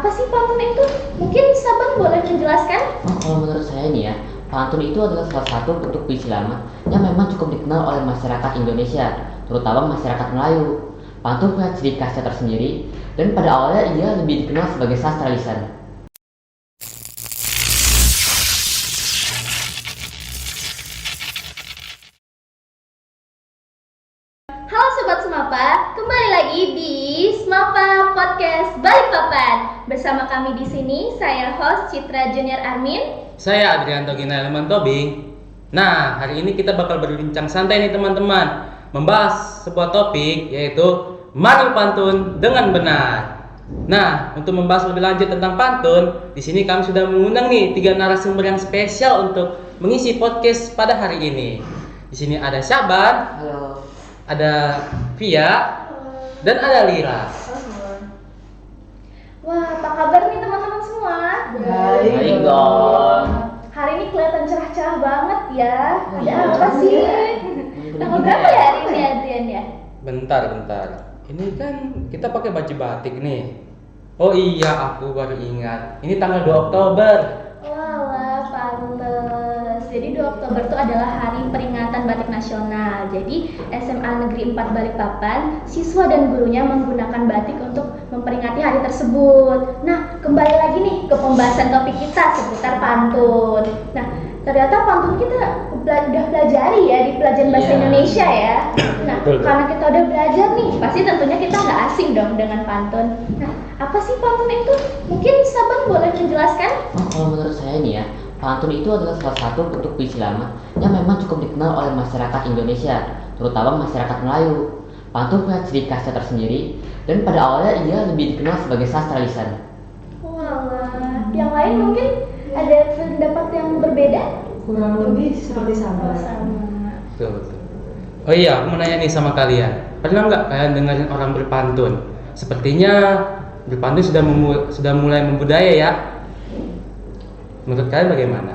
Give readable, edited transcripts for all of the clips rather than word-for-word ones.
apa sih pantun itu? Mungkin Saban boleh menjelaskan? Kalau menurut saya nih ya, pantun itu adalah salah satu bentuk puisi lama yang memang cukup dikenal oleh masyarakat Indonesia, terutama masyarakat Melayu. Pantun punya ciri khasnya tersendiri, dan pada awalnya ia lebih dikenal sebagai sastra lisan. Halo Sobat Semapa, kembali lagi di Semapa Podcast Balikpapan. Bersama kami di sini, saya host Citra Junior Armin. Saya Adrianto Ginalman Tobing. Nah, hari ini kita bakal berbincang santai nih teman-teman, membahas sebuah topik yaitu mari pantun dengan benar. Nah, untuk membahas lebih lanjut tentang pantun, di sini kami sudah mengundang nih 3 narasumber yang spesial untuk mengisi podcast pada hari ini. Di sini ada Syaban, Halo. ada Via, dan ada Lira. Wah, apa kabar nih teman-teman semua? Baik dong. Hari ini kelihatan cerah-cerah banget ya. Ada Iya. apa sih? Tanggal berapa ya hari ini Adrian ya? Bentar. Ini kan kita pakai baju batik nih. Oh iya, aku baru ingat. Ini tanggal 2 Oktober. Walah, pantes. Jadi 2 Oktober itu adalah hari peringatan batik nasional. Jadi SMA Negeri 4 Balikpapan, siswa dan gurunya menggunakan batik untuk memperingati hari tersebut. Nah, kembali lagi nih ke pembahasan topik kita seputar pantun. Nah, ternyata pantun kita udah pelajari ya di pelajaran bahasa Iya. Indonesia ya. Nah, Betul. karena kita udah belajar nih, pasti tentunya kita nggak asing dong dengan pantun. Nah, apa sih pantun itu? Mungkin Saban boleh menjelaskan? Kalau menurut saya nih ya, pantun itu adalah salah satu bentuk puisi lama yang memang cukup dikenal oleh masyarakat Indonesia, terutama masyarakat Melayu. Pantun punya ciri khasnya tersendiri, dan pada awalnya ia lebih dikenal sebagai sastra lisan. Walah, yang lain mungkin ada pendapat yang berbeda? Kurang lebih seperti sama. Betul. Oh iya, aku mau nanya nih sama kalian. Pernah nggak kalian dengerin orang berpantun? Sepertinya berpantun sudah mulai membudaya ya. Menurut kalian bagaimana?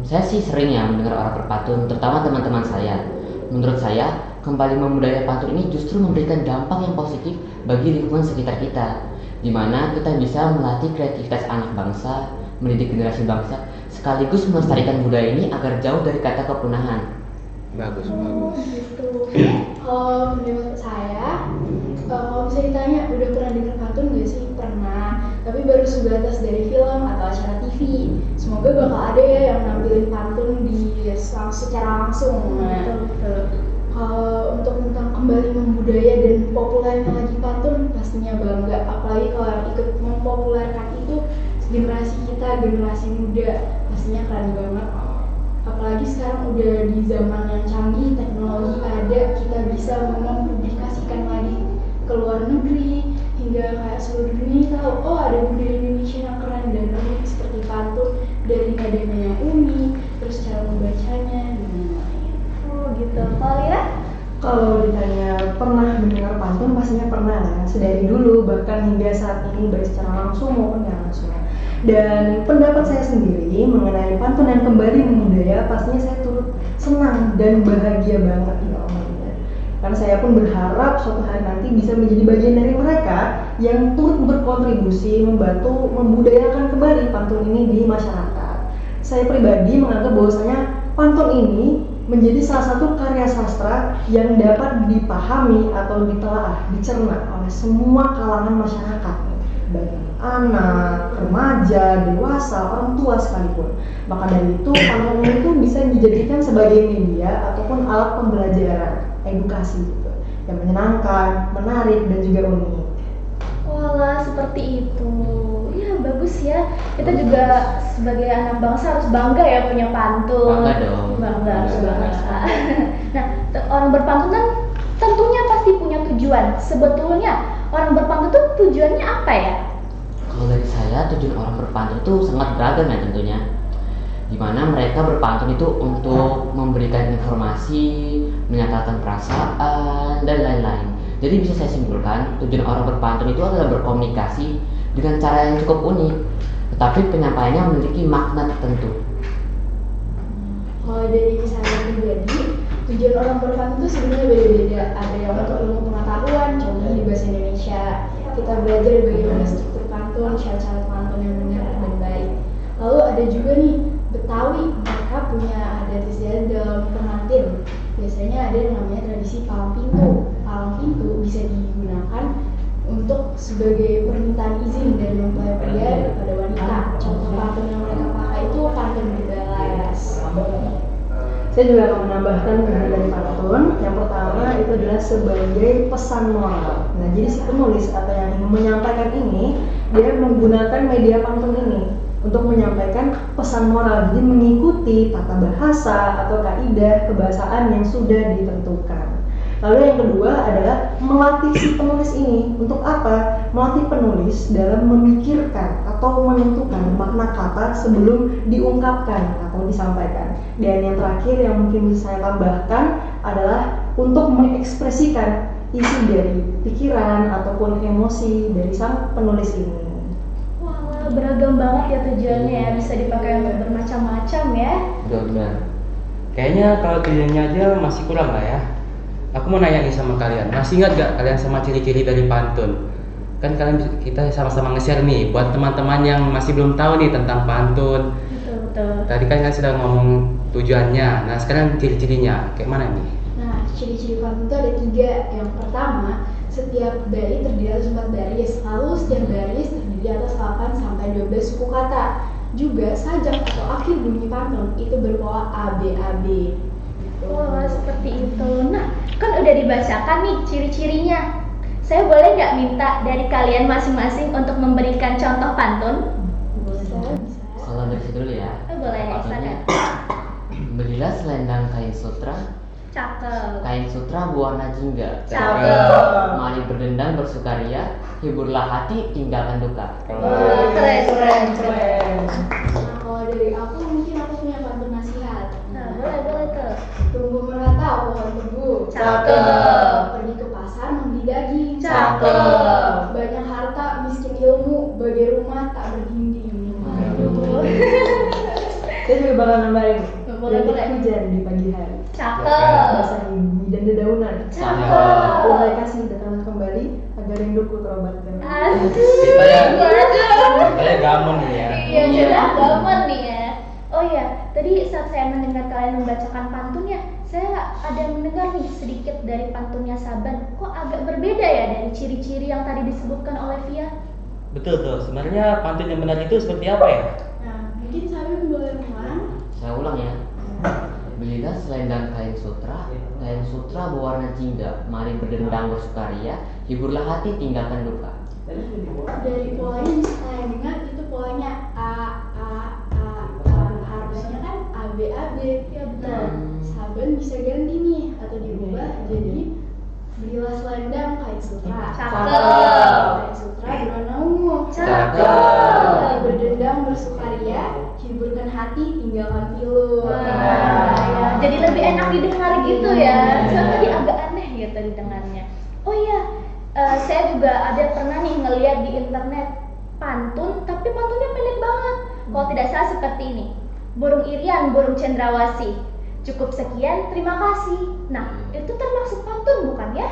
Saya sih sering ya mendengar orang berpantun, terutama teman-teman saya. Menurut saya, kembali membudaya pantun ini justru memberikan dampak yang positif bagi lingkungan sekitar kita, di mana kita bisa melatih kreativitas anak bangsa, mendidik generasi bangsa, sekaligus melestarikan budaya ini agar jauh dari kata kepunahan. Bagus. Gitu. Kalau menurut saya, kalau misalnya ditanya udah pernah dengar pantun gak sih? Pernah, tapi baru sebatas dari film atau acara TV. Semoga bakal ada ya yang nampilin pantun secara langsung. Nah, kalau untuk tentang kembali membudaya dan populernya lagi pantun, pastinya bangga. Apalagi kalau yang ikut mempopulerkan itu generasi kita, generasi muda, pastinya keren banget. Apalagi sekarang udah di zaman yang canggih, teknologi ada, kita bisa mempublikasikan lagi ke luar negeri hingga kayak seluruh dunia tahu, oh ada budaya Indonesia yang keren dan unik seperti pantun, dari nadanya yang unik, terus cara membacanya dan lain-lain. Oh gitu. Kalau Lira? Kalau ditanya pernah mendengar pantun, pastinya pernah ya. Sedari dulu, bahkan hingga saat ini, baik secara langsung maupun tidak langsung. Dan pendapat saya sendiri mengenai pantun yang kembali membudaya, pastinya saya turut senang dan bahagia banget ya Allah. Karena saya pun berharap suatu hari nanti bisa menjadi bagian dari mereka yang turut berkontribusi membantu membudayakan kembali pantun ini di masyarakat. Saya pribadi menganggap bahwasanya pantun ini menjadi salah satu karya sastra yang dapat dipahami atau ditelaah, dicerna oleh semua kalangan masyarakat, baik anak, remaja, dewasa, orang tua sekalipun. Maka dari itu, pantun itu bisa dijadikan sebagai media ataupun alat pembelajaran, edukasi gitu, yang menyenangkan, menarik, dan juga unik. Walah, seperti itu. Ya bagus ya. Kita juga sebagai anak bangsa harus bangga ya punya pantun. Bangga dong. Bangga, harus bangga. Nah, orang berpantun kan tentunya pasti punya tujuan. Sebetulnya orang berpantun tuh tujuannya apa ya? Kalau dari saya, tujuan orang berpantun itu sangat beragam ya tentunya. Dimana mereka berpantun itu untuk memberikan informasi, menyatakan perasaan, dan lain-lain. Jadi bisa saya simpulkan, tujuan orang berpantun itu adalah berkomunikasi dengan cara yang cukup unik, tetapi penyampaiannya memiliki makna tertentu. Kalau dari saya pribadi, tujuan orang berpantun itu sebenarnya beda-beda. Ada yang untuk ilmu pengetahuan, contohnya di bahasa Indonesia kita belajar bagaimana struktur pantun pantun, syarat-syarat pantun yang benar dan baik. Lalu ada juga nih Betawi, mereka punya adat istiadat dalam pengantin. Biasanya ada yang namanya tradisi palang pintu. Palang pintu bisa digunakan untuk sebagai permintaan izin dari mempelai pria kepada wanita. Contoh pantun yang mereka pakai itu pantun berbalas. Saya juga akan menambahkan kemudian dari pantun. Yang pertama itu adalah sebagai pesan moral. Nah, jadi si penulis atau yang ingin menyampaikan ini, dia menggunakan media pantun ini untuk menyampaikan pesan moral. Jadi mengikuti tata bahasa atau kaidah kebahasaan yang sudah ditentukan. Lalu yang kedua adalah melatih si penulis ini. Untuk apa? Melatih penulis dalam memikirkan atau menentukan makna kata sebelum diungkapkan atau disampaikan. Dan yang terakhir yang mungkin bisa saya tambahkan adalah untuk mengekspresikan isi dari pikiran ataupun emosi dari sang penulis ini. Wah, beragam banget ya tujuannya ya, bisa dipakai untuk bermacam-macam ya. Benar. Kayaknya kalau tujuannya aja masih kurang lah ya. Aku mau nanya nih sama kalian, masih ingat gak kalian sama ciri-ciri dari pantun? Kan kita sama-sama nge-share nih buat teman-teman yang masih belum tahu nih tentang pantun. Betul. Tadi kan sudah ngomong tujuannya, nah sekarang ciri-cirinya kayak mana nih? Nah, ciri-ciri pantun itu ada 3. Yang pertama, setiap bait terdiri atas 4 baris. Lalu setiap baris terdiri atas 8 sampai 12 suku kata. Juga sajak atau akhir bunyi pantun itu berpola ABAB. Wah, seperti itu. Nah, kan udah dibacakan nih ciri-cirinya. Saya boleh nggak minta dari kalian masing-masing untuk memberikan contoh pantun? Bisa. Kalau dari situ dulu ya. Boleh, Contohnya, silakan. belilah selendang kain sutra, Cakep. kain sutra berwarna jingga. Cakep. Mari berdendang bersukaria, hiburlah hati, tinggalkan duka. Wah, keren. Nah, kalau dari aku mungkin aku punya pantun nasihat. Nah, boleh tuh. Tumbuh merata pohon tebu. Cakep. Pergi ke pasar membeli daging. Cakep. Banyak harta, miskin ilmu, bagai rumah tak berdinding. Aduh. Saya juga bakal nambahin. Boleh. Hujan di pagi hari. Cakep. Basah bumi dan dedaunan. Cakep. Wahai kasih datang kembali agar rinduku terobati. Aduh. Kita gamon nih ya. Iya, jelas gampang nih ya. Oh iya, tadi saat saya mendengar kalian membacakan pantunnya, saya ada mendengar nih sedikit dari pantunnya Saban. Kok agak berbeda ya dari ciri-ciri yang tadi disebutkan oleh Via? Betul tuh, sebenarnya pantun yang benar itu seperti apa ya? Nah, mungkin Sabin boleh mulai. Saya ulang ya. Belilah selendang kain sutra berwarna jingga. Mari berdendang bersukaria, hiburlah hati, tinggalkan duka. Dari polanya bisa kalian dengar itu polanya A. Harusnya kan ABAB. Ya betul. Saban bisa ganti nih atau diubah jadi belilah selendang kain sutra. Cakep. Kain sutra berwarna ungu. Cakep. Berdendang bersukaria, hiburkan hati, tinggalkan pilu. Wah, ya. Jadi lebih enak didengar gitu ya. Soalnya tadi agak aneh gitu didengarnya. Oh iya, saya juga ada pernah nih ngeliat di internet pantun, tapi pantunnya pendek banget. Kalau tidak salah seperti ini. Burung irian, burung cendrawasih. Cukup sekian, terima kasih. Nah, itu termasuk pantun bukan ya?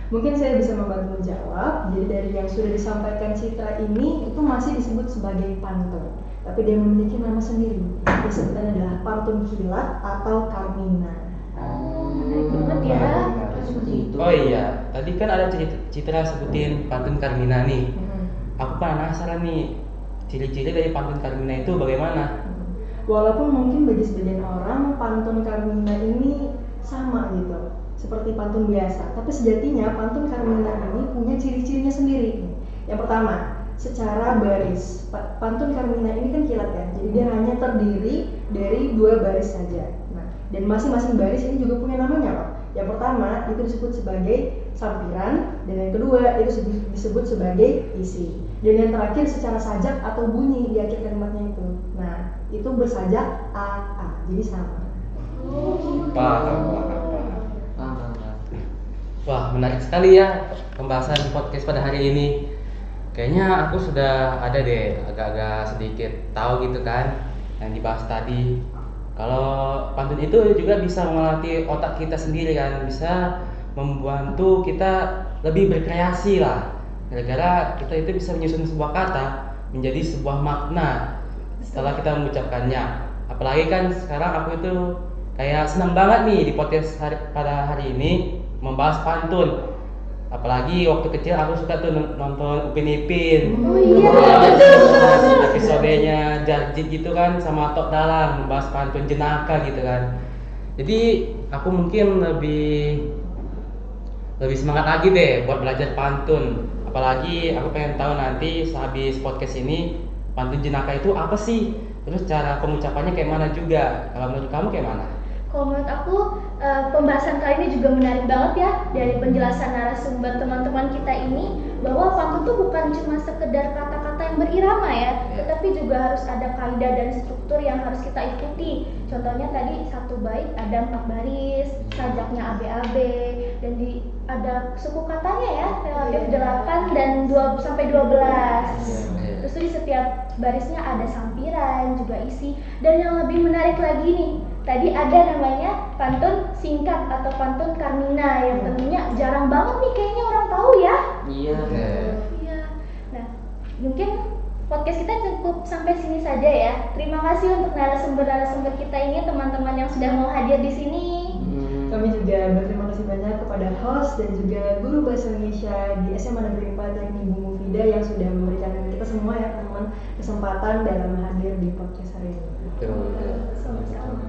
Mungkin saya bisa membantu menjawab. Jadi dari yang sudah disampaikan Citra ini itu masih disebut sebagai pantun, tapi dia memiliki nama sendiri. Disebutnya adalah pantun kilat atau karmina. Menarik banget ya. Seperti itu. Oh iya, tadi kan ada Citra sebutin pantun Karmina nih. Aku penasaran nih, ciri-ciri dari pantun Karmina itu bagaimana? Walaupun mungkin bagi sebagian orang pantun karmina ini sama gitu, seperti pantun biasa, tapi sejatinya pantun karmina ini punya ciri-cirinya sendiri. Yang pertama, secara baris. Pantun karmina ini kan kilat ya, jadi dia hanya terdiri dari 2 baris saja. Nah, dan masing-masing baris ini juga punya namanya loh. Yang pertama itu disebut sebagai sampiran, dan yang kedua itu disebut sebagai isi. Dan yang terakhir secara sajak atau bunyi di akhir kalimatnya itu. Nah, itu bersajak a, jadi sama. Paham. Paham. Wah, menarik sekali ya pembahasan podcast pada hari ini. Kayaknya aku sudah ada deh agak-agak sedikit tahu gitu kan yang dibahas tadi. Kalau pantun itu juga bisa melatih otak kita sendiri kan, bisa membantu kita lebih berkreasi lah. Gara-gara kita itu bisa menyusun sebuah kata menjadi sebuah makna setelah kita mengucapkannya. Apalagi kan sekarang aku itu kayak senang banget nih di podcast pada hari ini membahas pantun. Apalagi waktu kecil aku suka tuh nonton Upin Ipin. Oh iya, Episodenya Jarjit gitu kan sama Tok Dalang membahas pantun jenaka gitu kan. Jadi aku mungkin lebih semangat lagi deh buat belajar pantun. Apalagi aku pengen tahu nanti sehabis podcast ini pantun jenaka itu apa sih? Terus cara pengucapannya kayak mana juga? Kalau menurut kamu kayak mana? kalau menurut aku pembahasan kali ini juga menarik banget ya dari penjelasan narasumber teman-teman kita ini bahwa pantun tuh bukan cuma sekedar kata-kata yang berirama ya, tetapi juga harus ada kaidah dan struktur yang harus kita ikuti. Contohnya tadi satu bait ada 4 baris, sajaknya AB-AB, dan ada suku katanya ya relatif 8 dan 2 sampai 12. Terus di setiap barisnya ada sampiran, juga isi, dan yang lebih menarik lagi nih, tadi ada namanya pantun singkat atau pantun Karmina yang tentunya jarang banget nih kayaknya orang tahu ya. Iya. Iya. Nah, mungkin podcast kita cukup sampai sini saja ya. Terima kasih untuk narasumber-narasumber kita ini, teman-teman yang sudah mau hadir di sini. Kami juga berterima kasih banyak kepada host dan juga guru bahasa Indonesia di SMA Negeri 4 yakni Bu Mufida yang sudah memberikan kita semua ya teman-teman kesempatan dalam hadir di podcast hari ini. Sama-sama.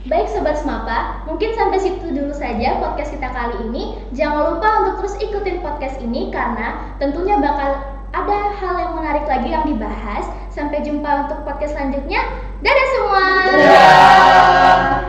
Baik Sobat Semapa, mungkin sampai situ dulu saja podcast kita kali ini. Jangan lupa untuk terus ikutin podcast ini karena tentunya bakal ada hal yang menarik lagi yang dibahas. Sampai jumpa untuk podcast selanjutnya. Dadah semua. Dadah.